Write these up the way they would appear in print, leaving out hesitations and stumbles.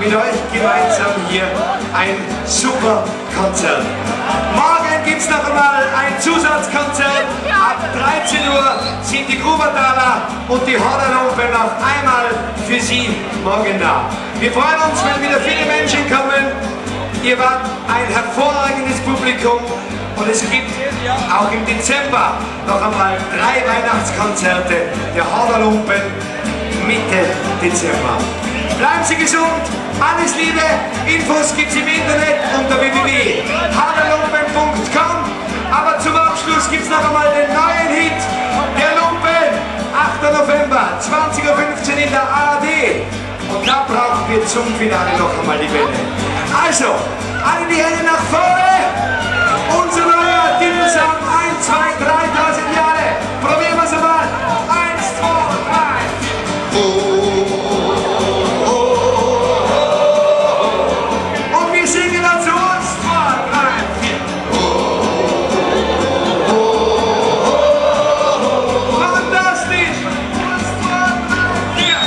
mit euch gemeinsam hier ein super Konzert. Morgen gibt es noch einmal ein Zusatzkonzert. Ab 13 Uhr sind die Grubertaler und die Horderlumpen noch einmal für Sie morgen da. Wir freuen uns, wenn wieder viele Menschen kommen. Ihr wart ein hervorragendes Publikum und es gibt auch im Dezember noch einmal 3 Weihnachtskonzerte der Horderlumpen Mitte Dezember. Bleiben Sie gesund, alles Liebe, Infos gibt es im Internet unter www.horderlumpen.com. Aber zum Abschluss gibt es noch einmal den neuen Hit der Lumpen, 8. November, 20:15 Uhr in der ARD. Und da brauchen wir zum Finale noch einmal die Welle. Also, alle die Hände nach vorne. Unser neuer Titelsong, 1, 2, 3.000 Jahre. Probieren wir es einmal. 1, 2, 3. Und wir singen dazu 1, 2, 3, 4. Fantastisch. 1, 2, 3, 4.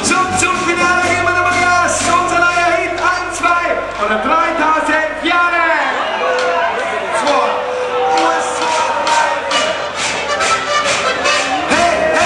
Zum Finale geben wir nochmal Gas. Unser neuer Hit, 1, 2 oder 3.000 Jahre. 2, 1, 2, 3, 4. Hey, hey, hey.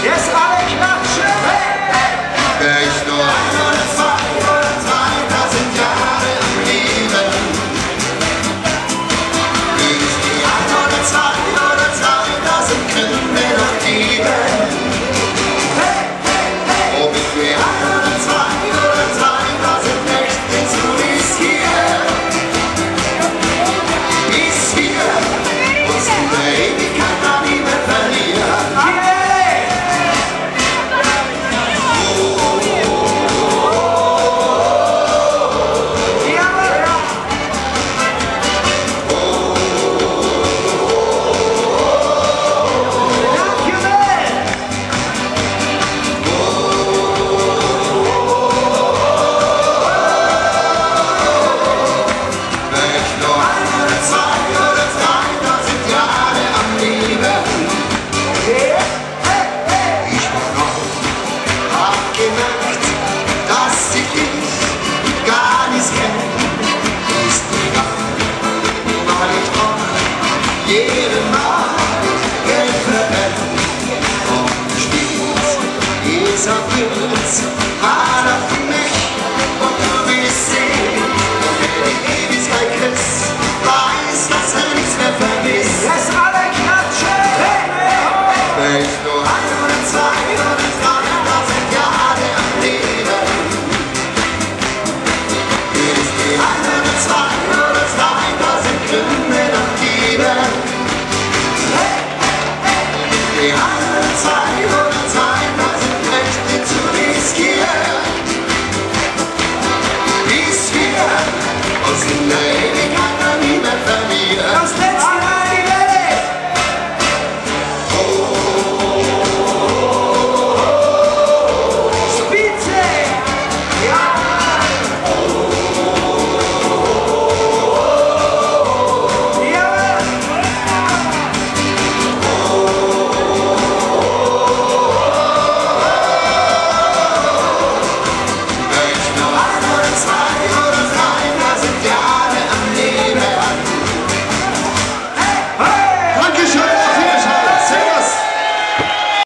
Yes, alle klatschen! Vielleicht nur 1 oder 2 oder 3.000 Jahre am Leben. Will ich die 1 oder 2 oder 3.000 Gründe noch lieben? Ob ich die 1 oder 2 oder 3.000 Nächte zu riskieren? Bis wir uns in der Ewigkeit an nie mehr verlieren. Jeden Abend Geld verbrennt und spielt dieser Pilz hart auf mich und du willst sehen, wer die Ewigkeit küsst, weiß, dass nichts mehr vergisst. Yes, alle klatschen! Vielleicht nur 1 oder 2 oder 3.000 Jahre am Leben. Will ich die 1 oder 2 oder 3.000 Gründe noch lieben? Die 1 oder 2 oder 3.000 Nächte zu riskieren, bis wir uns in der Ewigkeit dann nie mehr verlieren. Das letzte Mal die Welle! Spitze! Ja! Ja! Vielleicht nur 1 oder 2